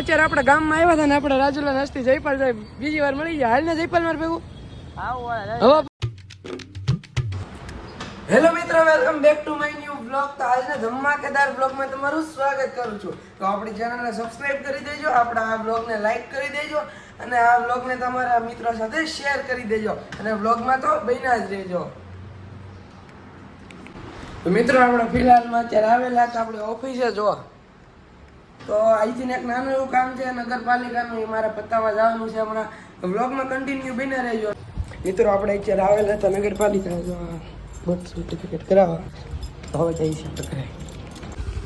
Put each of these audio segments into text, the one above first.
અત્યારે આપણે ગામમાં આવ્યા હતા ને આપણે રાજુલા નસ્તી જયપાલ બીજી વાર મળી ગયા. હાલ ને જયપાલ માર ભેગું હેલો મિત્રો, welcome back to my new blog. તો આજના ધમાકેદાર બ્લોગમાં તમારું સ્વાગત કરું છું. તો આપણી ચેનલને સબસ્ક્રાઇબ કરી દેજો, આપણા આ બ્લોગને લાઈક કરી દેજો અને આ બ્લોગને તમારા મિત્રો સાથે શેર કરી દેજો અને બ્લોગમાં તો બન્યા જ રહેજો. તો મિત્રો આપણે ફિલહાલમાં અત્યારે આવેલા તો આપણે ઓફિસે જો. તો અહીંથી એક નાનું એવું કામ છે નગરપાલિકાનું, એ મારા પત્તામાં જવાનું છે. હમણાં બ્લોગમાં કન્ટિન્યુ બન્યા રહેજો. મિત્રો આપણે અત્યારે આવેલા હતા નગરપાલિકા જો બર્થ સર્ટિફિકેટ કરાવવા. તો હવે જઈએ છીએ આપણે ઘરે.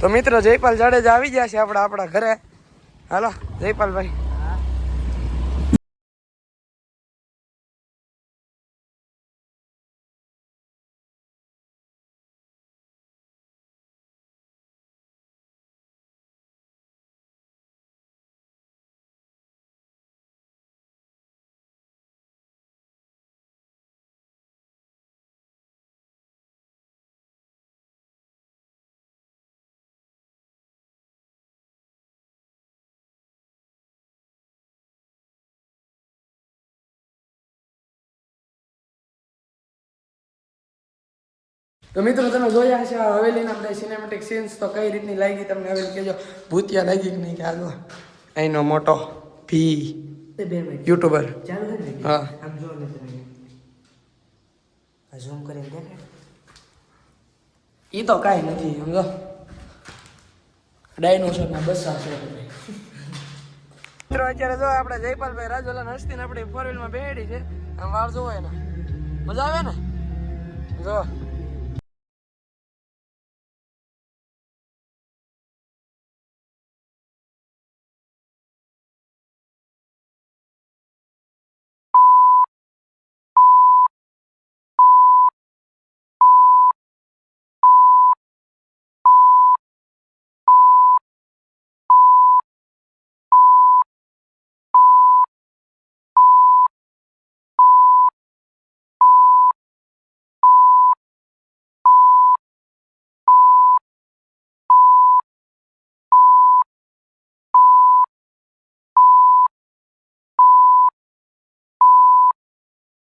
તો મિત્રો જયપાલ જાડેજા આવી ગયા છે આપણા ઘરે. હાલો જયપાલભાઈ. તો મિત્રો તમે જોયા છે આ હવેલીના આપણે સિનેમેટિક સીન્સ. તો કઈ રીતની લાગી તમને હવેલી કહેજો. ભૂતિયા લાગી કે નહીં કે હાલો. અહીંનો મોટો ભી યુટ્યુબર. હા ઝૂમ કરીને દેખાય. ઈ તો કાંઈ નથી સમજો. ડાયનોસરના બસ્સા છે. મિત્રો અત્યારે જો આપણે જયપાલભાઈ રાજુલા નસ્તી ને આપણી 4 વ્હીલમાં બેડી છે. આમ વાર જોવો એને મજા આવે ને જો.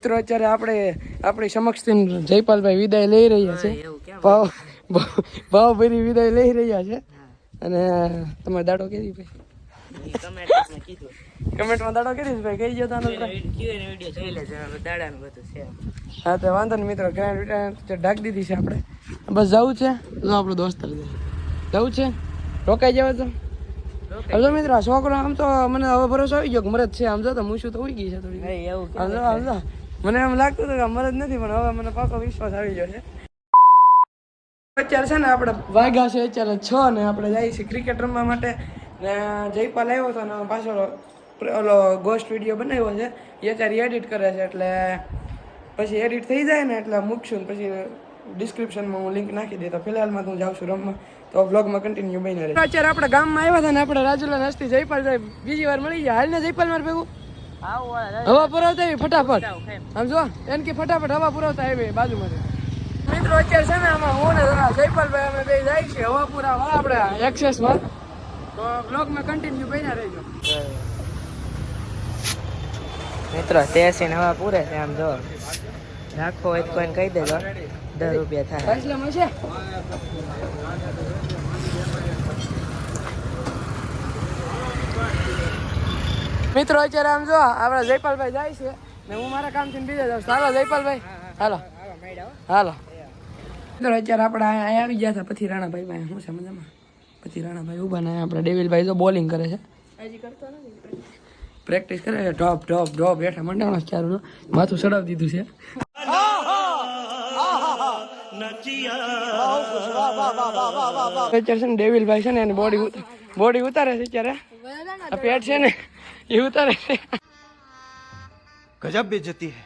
મિત્રો અત્યારે આપણે આપણી સમક્ષથી જયપાલભાઈ વિદાય લઈ રહ્યા છે. ભાવભરી વિદાય લઈ રહ્યા છે. અને તમારે દાડો કેરી ભાઈ કમેન્ટમાં દાડો કરી ભાઈ કહી ગયો હા તો વાંધો નહીં મિત્રો. ઢાક દીધી છે આપણે. બસ જવું છે. જો આપણું દોસ્ત જવું છે. રોકાઈ જાવ તો હવે મિત્રો આ છોકરો આમ તો મને હવે ભરોસો આવી ગયો કે મરદ છે. આમ જો તો મૂછું તો ઉઈ ગઈ છે થોડી. આમ મને એમ લાગતું હતું કે મરદ નથી, પણ હવે મને પાકો વિશ્વાસ આવી ગયો છે. અત્યારે છે ને આપણે વાગ્યા છે અત્યારે 6 ને આપણે જઈએ છીએ ક્રિકેટ રમવા માટે. ને જયપાલ આવ્યો હતો ને પાછળ ઓલો ગોસ્ટ વિડીયો બનાવ્યો છે એ અત્યારે એડિટ કરે છે. એટલે પછી એડિટ થઈ જાય ને એટલે મૂકશું ને પછી ડિસ્ક્રિપ્શનમાં હું લિંક નાખી દઈ. તો ફિલહાલમાં હું જાઉં છું રમવા. તો બ્લોગમાં કન્ટિન્યુ બન્યા રહે. અત્યારે આપણે ગામમાં આવ્યા હતા ને આપણે રાજુલા નસ્તી જયપાલ બીજી વાર મળી ગયા. હાલ ને જયપાલ માર ભેગું હવા પુરાવતા આવી ફટાફટ. આમ જો એમ કે ફટાફટ હવા પુરાવતા આવી બાજુમાં. મિત્રો અત્યારે છે ને આમાં હું ને જયપાલભાઈ અમે બે જાય છે હવા પુરાવા આપણે એક્સેસમાં. તો બ્લોગમાં કન્ટિન્યુ બન્યા રહેજો મિત્રો. તેસીને હવા પૂરે છે. આમ જો રાખો હોય તો કોઈને કહી દેજો, 10 રૂપિયા થાય. ફાસલામાં છે. મિત્રો અત્યારે આમ જો આપણા જયપાલભાઈ જાય છે ને હું મારા કામથી બીજા જાઉં. હાલો જયપાલભાઈ હાલો હાલો. મિત્રો અત્યારે આપણે અહીંયા આવી ગયા હતા પછી રાણાભાઈ શું છે મજામાં. પછી રાણાભાઈ ઉભા ને આપણે ડેવિલભાઈ જો બોલિંગ કરે છે. પ્રેક્ટિસ કરે છે. ઢોપ હેઠા મંડાણો ચારું માથું ચડાવી દીધું છે. અત્યારે છે ને ડેવિલભાઈ છે ને એની બોડી ઉતારે છે. અત્યારે આ પેટ છે ને એ ઉતારે છે. ગજબ બેઇज्जती है.